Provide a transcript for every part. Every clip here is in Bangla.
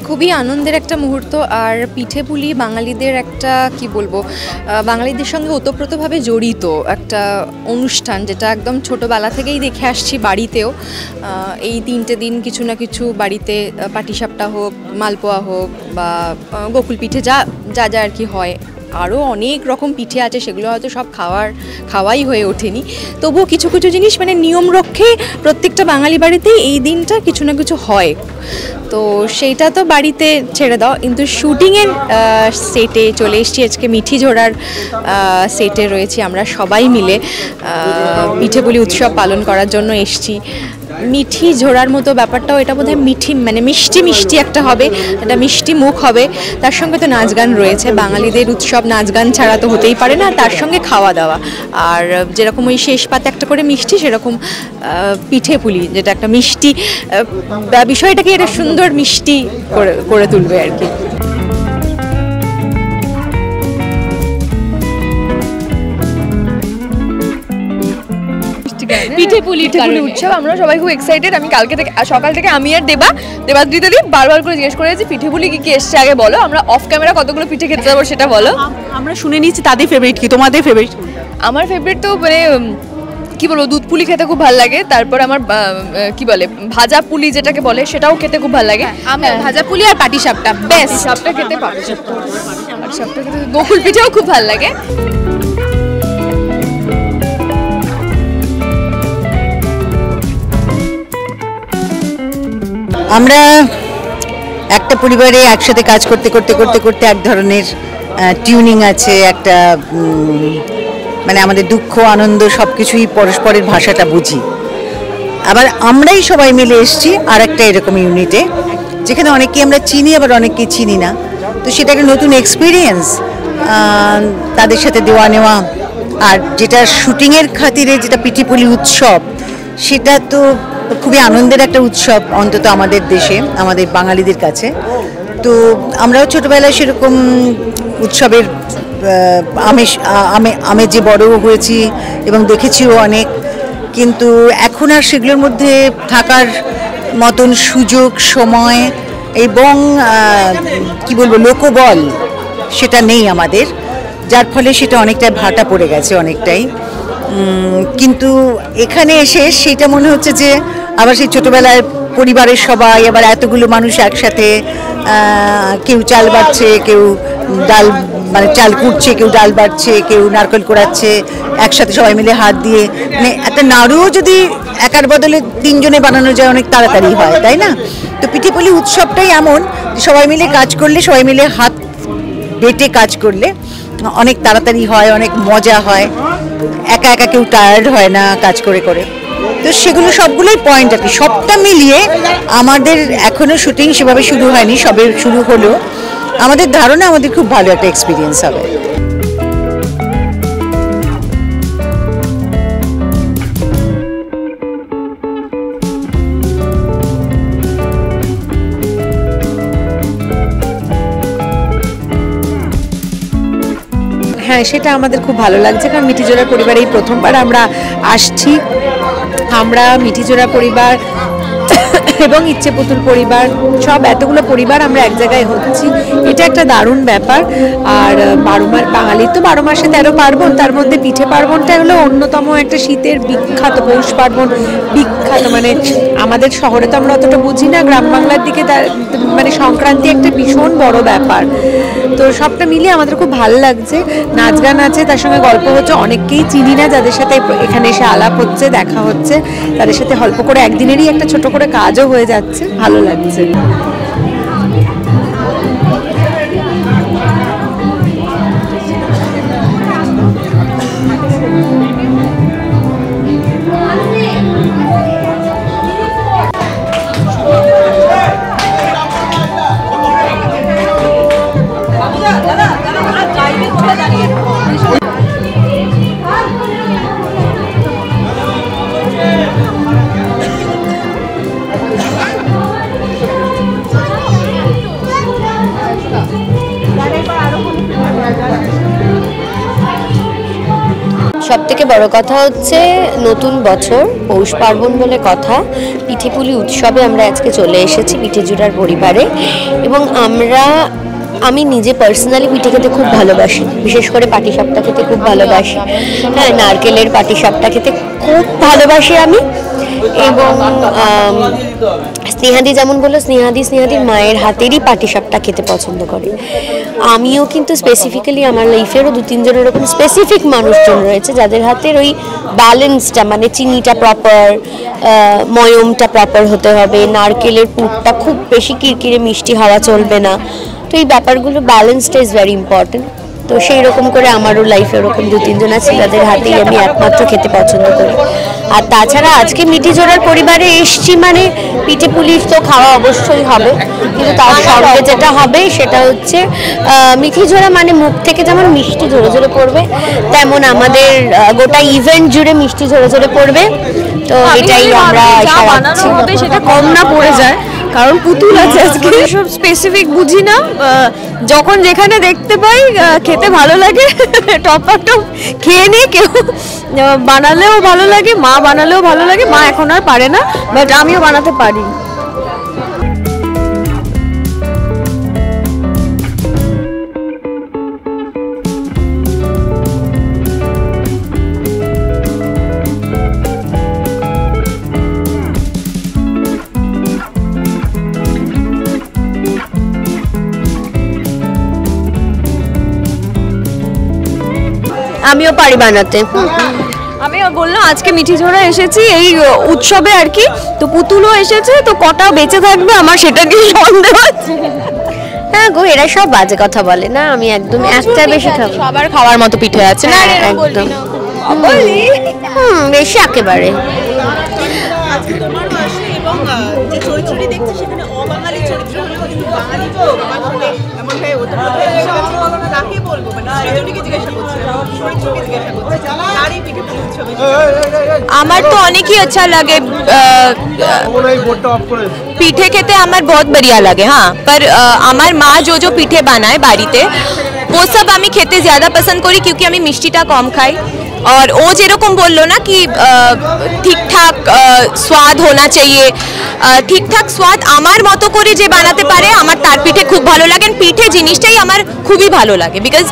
খুবই আনন্দের একটা মুহূর্ত। আর পিঠে পুলি বাঙালিদের একটা কি বলবো, বাঙালিদের সঙ্গে ওতপ্রোতভাবে জড়িত একটা অনুষ্ঠান, যেটা একদম ছোটোবেলা থেকেই দেখে আসছি বাড়িতেও। এই 3টে দিন কিছু না কিছু বাড়িতে পাটিসাপটা হোক, মালপোয়া হোক বা গোকুল পিঠে যা যা যা আর কি হয়, আরও অনেক রকম পিঠে আছে, সেগুলো হয়তো সব খাওয়াই হয়ে ওঠেনি। তবুও কিছু কিছু জিনিস মানে নিয়ম রক্ষে প্রত্যেকটা বাঙালি বাড়িতেই এই দিনটা কিছু না কিছু হয়। তো সেইটা তো বাড়িতে ছেড়ে দাও, কিন্তু শুটিংয়ের সেটে চলে এসেছি আজকে। মিঠি ঝোড়ার সেটে রয়েছি আমরা সবাই মিলে, পিঠে পুলি উৎসব পালন করার জন্য এসেছি। মিঠি ঝোড়ার মতো ব্যাপারটাও, এটা বোধহয় মিঠি মানে মিষ্টি মিষ্টি একটা হবে, একটা মিষ্টি মুখ হবে। তার সঙ্গে তো নাচ গান রয়েছে, বাঙালিদের উৎসব নাচ গান ছাড়া তো হতেই পারে না। তার সঙ্গে খাওয়া দাওয়া, আর যেরকম ওই শেষ পাতে একটা করে মিষ্টি, সেরকম পিঠে পুলি, যেটা একটা মিষ্টি বিষয়টাকে এটা সুন্দর মিষ্টি করে তুলবে আর কি। পিঠে পুলি উৎসব আমরা সবাই খুব এক্সাইটেড। আমি কালকে থেকে সকাল থেকে আমি আর দেবাদ্রিতা দি বারবার করে জিজ্ঞেস করে যে পিঠে পুলি কি এসছে আগে বলো, আমরা অফ ক্যামেরা কতগুলো পিঠে খেতে যাবো সেটা বলো। আমরা শুনে নিচ্ছি তাদের ফেভারিট কি, তোমাদের ফেভারিট? আমার ফেভারিট তো মানে কি বলবো, দুধ পুলি খেতে খুব ভালো লাগে। তারপর আমার কি বলে ভাজা পুলি যেটাকে বলে, সেটাও খেতে খুব ভালো লাগে। আমি ভাজা পুলি আর পাটিসাপটা বেশ, সাপটা খেতে পাটিসাপটা খেতে, গোকুল পিঠেও খুব ভালো লাগে। আমরা একটা পরিবারে একসাথে কাজ করতে করতে করতে করতে এক ধরনের টিউনিং আছে, একটা মানে আমাদের দুঃখ আনন্দ সব কিছুই পরস্পরের ভাষাটা বুঝি। আবার আমরাই সবাই মিলে এসেছি আর একটা এরকম ইউনিটে, যেখানে অনেকেই আমরা চিনি আবার অনেকেই চিনি না। তো সেটা একটা নতুন এক্সপিরিয়েন্স, তাদের সাথে দেওয়া নেওয়া। আর যেটা শুটিংয়ের খাতিরে যেটা পিঠে পুলি উৎসব, সেটা তো খুবই আনন্দের একটা উৎসব, অন্তত আমাদের দেশে, আমাদের বাঙালিদের কাছে। তো আমরাও ছোটোবেলায় সেরকম উৎসবের আমেজে বড় হয়েছি এবং দেখেছিও অনেক, কিন্তু এখন আর সেগুলোর মধ্যে থাকার মতন সুযোগ, সময় এবং কি বলবো লোকবল সেটা নেই আমাদের, যার ফলে সেটা অনেকটাই ভাটা পড়ে গেছে অনেকটাই। কিন্তু এখানে এসে সেটা মনে হচ্ছে যে আবার সেই ছোটোবেলায় পরিবারের সবাই, আবার এতগুলো মানুষ একসাথে, কেউ চাল বাটছে, কেউ ডাল মানে চাল কুটছে, কেউ ডাল বাটছে, কেউ নারকেল কোড়াচ্ছে, একসাথে সবাই মিলে হাত দিয়ে, মানে একটা নাড়ুও যদি একার বদলে 3 জনে বানানো যায় অনেক তাড়াতাড়ি হয়, তাই না? তো পিঠে পুলি উৎসবটাই এমন যে সবাই মিলে কাজ করলে, সবাই মিলে হাত বেটে কাজ করলে অনেক তাড়াতাড়ি হয়, অনেক মজা হয়, একা একা কেউ টায়ার্ড হয় না কাজ করে করে। তো সেগুলো সবগুলোই পয়েন্ট আর কি। সবটা মিলিয়ে আমাদের এখনও শুটিং সেভাবে শুরু হয়নি, সবে শুরু হলো। আমাদের ধারণা আমাদের খুব ভালো একটা এক্সপিরিয়েন্স হবে। হ্যাঁ, সেটা আমাদের খুব ভালো লাগছে, কারণ মিঠিজোড়া পরিবার এই প্রথমবার আমরা আসছি। আমরা মিঠিজোড়া পরিবার এবং ইচ্ছে পুতুল পরিবার, সব এতগুলো পরিবার আমরা এক জায়গায় হচ্ছি, এটা একটা দারুণ ব্যাপার। আর বাঙালির তো 12 মাসে 13 পার্বণ, তার মধ্যে পিঠে পার্বণটা হলো অন্যতম একটা শীতের বিখ্যাত, পৌষ পার্বণ বিখ্যাত। মানে আমাদের শহরে তো আমরা অতটা বুঝি না, গ্রাম বাংলার দিকে মানে সংক্রান্তি একটা ভীষণ বড় ব্যাপার। তো সবটা মিলিয়ে আমাদের খুব ভালো লাগছে। নাচ গান আছে, তার সঙ্গে গল্প হচ্ছে, অনেককেই চিনি না, যাদের সাথে এখানে এসে আলাপ হচ্ছে, দেখা হচ্ছে, তাদের সাথে গল্প করে একদিনেরই একটা ছোট করে কাজও হয়ে যাচ্ছে, ভালো লাগছে। সবথেকে বড় কথা হচ্ছে নতুন বছর, পৌষ পার্বণ বলে কথা। পিঠেপুলি উৎসবে আমরা আজকে চলে এসেছি পিঠেজোড়ার পরিবারে, এবং আমি নিজে পার্সোনালি পিঠে খেতে খুব ভালোবাসি, বিশেষ করে পাটিসাপটা খেতে খুব ভালোবাসি। হ্যাঁ, নারকেলের পাটিসাপটা খেতে খুব ভালোবাসি আমি। এবং স্নেহাদি যেমন বললো, স্নেহাদির মায়ের হাতেরই পাটিসাপটা খেতে পছন্দ করে। আমিও কিন্তু স্পেসিফিক্যালি আমার লাইফেরও 2-3 জন এরকম স্পেসিফিক মানুষজন রয়েছে যাদের হাতের ওই ব্যালেন্সটা, মানে চিনিটা প্রপার, ময়মটা প্রপার হতে হবে, নারকেলের পুরটা খুব বেশি কিরকিরে মিষ্টি হওয়া চলবে না। তো এই ব্যাপারগুলো ব্যালেন্সটা ইজ ভেরি ইম্পর্টেন্ট। তো সেই রকম করে আমারও লাইফে ওরকম 2-3 জন আছে যাদের হাতেই আমি একমাত্র খেতে পছন্দ করি। আর তাছাড়া আজকে মিঠিজোড়ার পরিবারে এসছি মানে পিঠে পুলি তো খাওয়া অবশ্যই হবে, কিন্তু তার সঙ্গে যেটা হবে সেটা হচ্ছে মিঠিজোড়া মানে মুখ থেকে যেমন মিষ্টি ঝরে ঝরে পড়বে, তেমন আমাদের গোটা ইভেন্ট জুড়ে মিষ্টি ঝরে ঝরে পড়বে। তো এটাই আমরা আশা রাখছি সেটা কম না পড়ে যায়, কারণ পুতুল আছে আজকে, সব স্পেসিফিক বুঝি না, যখন যেখানে দেখতে পাই খেতে ভালো লাগে টপ খেয়ে নিই। কেউ বানালেও ভালো লাগে, মা বানালেও ভালো লাগে, মা এখন আর পারে না, বাট আমিও বানাতে পারি। আমিও পারি বানাতে। আমি বললাম আজকে মিঠিজোড়া এসেছি এই উৎসবে আর কি, তো পুতুলও এসেছে, তো কটা বেঁচে থাকবে আমার সেটা নিয়ে সন্দেহ আছে। হ্যাঁ গো, এরা সব বাজে কথা বলে না, আমি একদম একটা বেশি খাবো, সবার খাওয়ার মতো পিঠে আছে না, একদম বেশি একেবারে। আমার তো অনেকই अच्छा लगे, पीठे खेते আমার बहुत बढ़िया लगे। हाँ, पर আমার মা जो পিঠে বানায় বাড়িতে वो सब আমি খেতে ज़्यादा पसंद করি, क्योंकि আমি মিষ্টিটা কম খাই। और वो যেরকম বললো না कि ঠিক ঠাক स्वाद होना चाहिए, ঠিক ঠাক स्वाद আমার মতো করে যে বানাতে পারে আমার তার পিঠে খুব ভালো লাগে। পিঠে জিনিসটাই আমার খুবই ভালো লাগে, বিকজ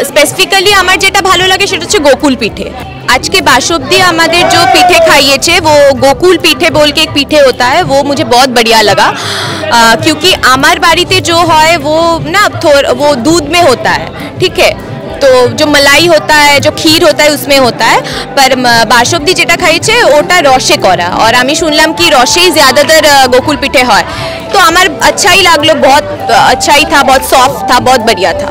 स्पेसिफिकली আমার যেটা ভালো লাগে সেটা হচ্ছে গোকুল পিঠে। आज के बाशुब्दी हमारे जो पीठे खाइए थे वो गोकुल पीठे बोल के एक पीठे होता है, वो मुझे बहुत बढ़िया लगा, क्योंकि आमार बाड़ीते जो है वो ना वो दूध में होता है, ठीक है, तो जो मलाई होता है, जो खीर होता है उसमें होता है, पर बाशुब्दी जेटा खाइए ओटा रसे करा, और आमी सुनलाम कि रसेई ज़्यादातर गोकुल पीठे है, तो आमार अच्छा ही लागलो, बहुत अच्छा ही था, बहुत सॉफ्ट था, बहुत बढ़िया था।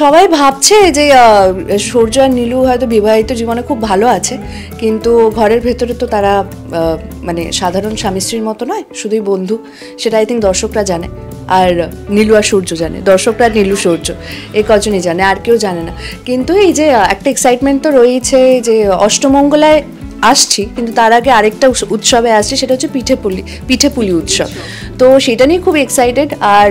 সবাই ভাবছে যে সূর্য আর নীলু হয়তো বিবাহিত জীবনে খুব ভালো আছে, কিন্তু ঘরের ভেতরে তো তারা মানে সাধারণ স্বামী স্ত্রীর মতো নয়, শুধুই বন্ধু। সেটা আই থিঙ্ক দর্শকরা জানে, আর নীলু আর সূর্য জানে, দর্শকরা নীলু সূর্য এই কজনই জানে, আর কেউ জানে না। কিন্তু এই যে একটা এক্সাইটমেন্ট তো রয়েছে যে অষ্টমঙ্গলায় আসছি, কিন্তু তার আগে আরেকটা উৎসবে আসছি, সেটা হচ্ছে পিঠেপুলি উৎসব। তো সেটা নিয়ে খুব এক্সাইটেড, আর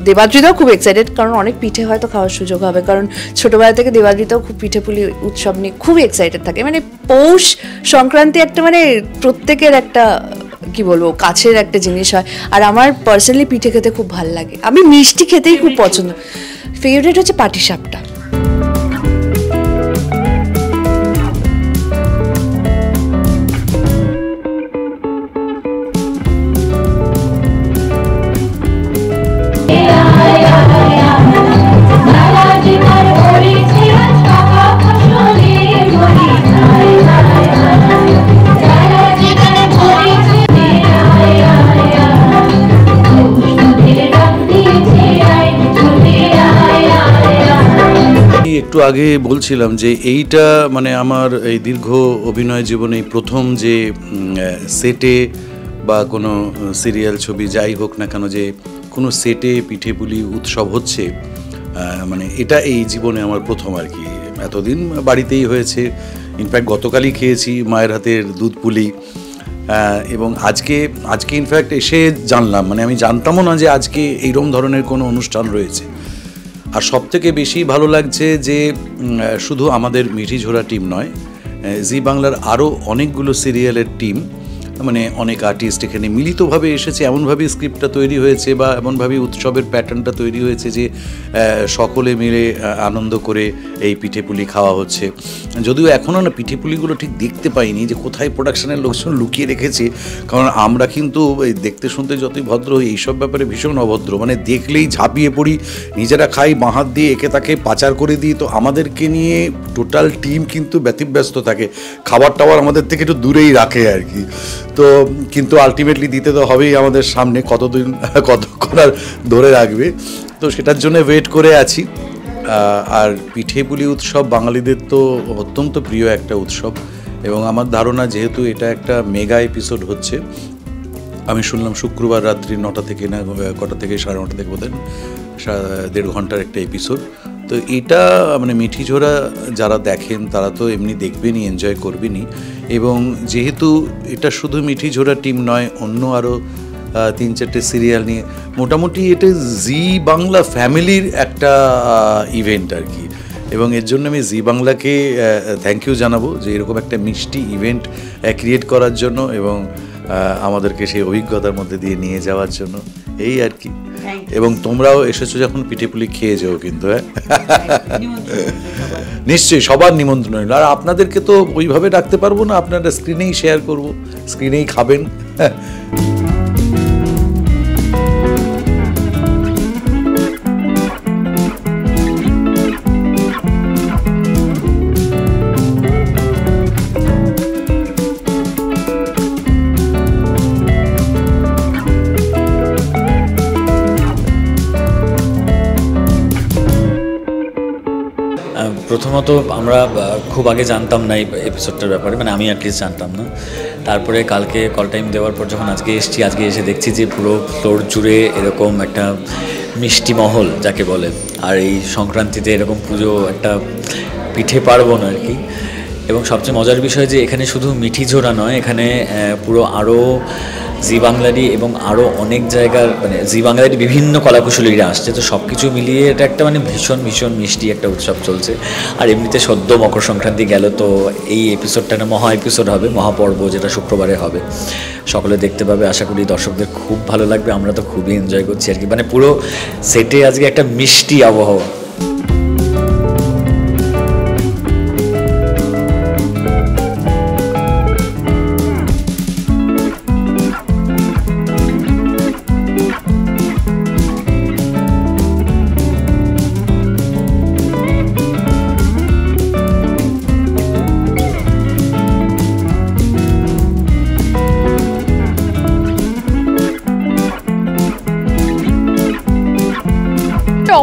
দেবাদ্রিতাও খুব এক্সাইটেড, কারণ অনেক পিঠে হয়তো খাওয়ার সুযোগ হবে, কারণ ছোটোবেলা থেকে দেবাদ্রিতাও খুব পিঠেপুলি উৎসব নিয়ে খুবই এক্সাইটেড থাকে। মানে পৌষ সংক্রান্তি একটা মানে প্রত্যেকের একটা কি বলবো কাছের একটা জিনিস হয়, আর আমার পার্সোনালি পিঠে খেতে খুব ভালো লাগে, আমি মিষ্টি খেতেই খুব পছন্দ। ফেভারিট হচ্ছে পাটিসাপটা। একটু আগে বলছিলাম যে এইটা মানে আমার এই দীর্ঘ অভিনয় জীবনে প্রথম যে সেটে বা কোনো সিরিয়াল ছবি যাই হোক না কেন, যে কোনো সেটে পিঠেপুলি উৎসব হচ্ছে, মানে এটা এই জীবনে আমার প্রথম আর কি। এতদিন বাড়িতেই হয়েছে, ইনফ্যাক্ট গতকালই খেয়েছি মায়ের হাতের দুধ পুলি। এবং আজকে ইনফ্যাক্ট এসে জানলাম, মানে আমি জানতামও না যে আজকে এইরকম ধরনের কোনো অনুষ্ঠান রয়েছে। আর সবথেকে বেশি ভালো লাগছে যে শুধু আমাদের মিঠিঝোড়া টিম নয়, জি বাংলার আরও অনেকগুলো সিরিয়ালের টিম, মানে অনেক আর্টিস্ট এখানে মিলিতভাবে এসেছে। এমনভাবে স্ক্রিপ্টটা তৈরি হয়েছে বা এমনভাবে উৎসবের প্যাটার্নটা তৈরি হয়েছে যে সকলে মিলে আনন্দ করে এই পিঠেপুলি খাওয়া হচ্ছে। যদিও এখনও না পিঠেপুলিগুলো ঠিক দেখতে পাইনি যে কোথায় প্রোডাকশনের লোকজন লুকিয়ে রেখেছে, কারণ আমরা কিন্তু দেখতে শুনতে যতই ভদ্র হই এইসব ব্যাপারে ভীষণ অভদ্র, মানে দেখলেই ঝাঁপিয়ে পড়ি, নিজেরা খাই, বাঁ দিয়ে একে তাকে পাচার করে দিই। তো আমাদেরকে নিয়ে টোটাল টিম কিন্তু ব্যতিব্যস্ত থাকে, খাবার টাবার আমাদের থেকে একটু দূরেই রাখে আর কি। তো কিন্তু আলটিমেটলি দিতে তো হবেই আমাদের সামনে, কতক্ষণ আর ধরে রাখবে, তো সেটার জন্য ওয়েট করে আছি। আর পিঠেপুলি উৎসব বাঙালিদের তো অত্যন্ত প্রিয় একটা উৎসব, এবং আমার ধারণা যেহেতু এটা একটা মেগা এপিসোড হচ্ছে, আমি শুনলাম শুক্রবার রাত্রি 9টা থেকে না কটা থেকে 9:30 থেকে বোধহয় 1.5 ঘন্টার একটা এপিসোড। তো এটা মানে মিঠিঝোড়া যারা দেখেন তারা তো এমনি দেখবেনই, এনজয় করবেনই। এবং যেহেতু এটা শুধু মিঠিঝোড়া টিম নয়, অন্য আরও 3-4টে সিরিয়াল নিয়ে মোটামুটি এটা জি বাংলা ফ্যামিলির একটা ইভেন্ট আর কি। এবং এর জন্য আমি জি বাংলাকে থ্যাংক ইউ জানাবো যে এরকম একটা মিষ্টি ইভেন্ট ক্রিয়েট করার জন্য এবং আমাদেরকে সেই অভিজ্ঞতার মধ্যে দিয়ে নিয়ে যাওয়ার জন্য, এই আর কি। এবং তোমরাও এসেছো যখন পিঠেপুলি খেয়ে যাও কিন্তু, হ্যাঁ নিশ্চয়ই সবার নিমন্ত্রণ হইল। আর আপনাদেরকে তো ওইভাবে ডাকতে পারবো না, আপনারা স্ক্রিনেই শেয়ার করবো, স্ক্রিনেই খাবেন। প্রথমত আমরা খুব আগে জানতাম না এই এপিসোডটার ব্যাপারে, মানে আমি অ্যাটলিস্ট জানতাম না। তারপরে কালকে কল টাইম দেওয়ার পর যখন আজকে এসে দেখছি যে পুরো ফ্লোর জুড়ে এরকম একটা মিষ্টি মহল যাকে বলে, আর এই সংক্রান্তিতে এরকম পুজো একটা পিঠে পার্বণ আর কি। এবং সবচেয়ে মজার বিষয় যে এখানে শুধু মিঠিঝোড়া নয়, এখানে পুরো আরও জি বাংলারই এবং আরও অনেক জায়গার মানে জি বাংলারই বিভিন্ন কলাকুশলীরা আসছে। তো সব কিছু মিলিয়ে এটা একটা মানে ভীষণ ভীষণ মিষ্টি একটা উৎসব চলছে। আর এমনিতে সদ্য মকর সংক্রান্তি গেল, তো এই এপিসোডটা একটা মহা এপিসোড হবে, মহাপর্ব, যেটা শুক্রবারে হবে। সকলে দেখতে পাবে, আশা করি দর্শকদের খুব ভালো লাগবে। আমরা তো খুবই এনজয় করছি আর কি, মানে পুরো সেটে আজকে একটা মিষ্টি আবহাওয়া।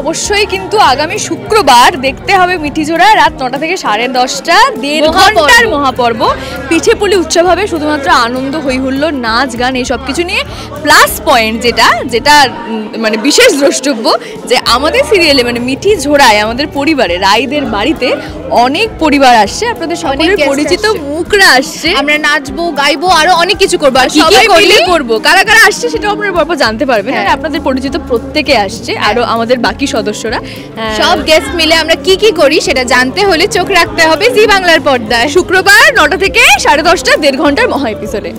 অবশ্যই কিন্তু আগামী শুক্রবার দেখতে হবে মিঠিঝোড়া রাত 9টা থেকে 10:30, 1.5 ঘন্টার মহাপর্ব পিঠেপুলি উৎসব হবে। শুধুমাত্র আনন্দ, হই হুল্লোড়, নাচ গান এই সব কিছু নিয়ে। প্লাস পয়েন্ট যেটা মানে বিশেষ দ্রষ্টব্য যে আমাদের সিরিয়ালে মানে মিঠিঝোড়ায় আমাদের পরিবারে রাইদের বাড়িতে অনেক পরিবার আসছে, আপনাদের সকলের পরিচিত মুখরা আসছে। আমরা নাচবো, গাইবো, আরো অনেক কিছু করবো। আর সবাই মিলে করবো, কারা কারা আসছে সেটাও আপনারা পরপর জানতে পারবেন। আর আপনাদের পরিচিত প্রত্যেকে আসছে, আরো আমাদের বাকি সদস্যরা, সব গেস্ট মিলে আমরা কি কি করি সেটা জানতে হলে চোখ রাখতে হবে জি বাংলার পর্দায়। শুক্রবার 9টা থেকে 10:30, 1.5 ঘন্টার মহা এপিসোডে।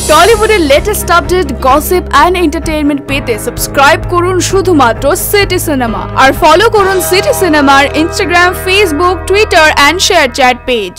টলিউডের latest update, gossip and entertainment পেতে সাবস্ক্রাইব করুন শুধুমাত্র সিটি সিনেমা, আর ফলো করুন সিটি সিনেমার Instagram, Facebook, Twitter and ShareChat page.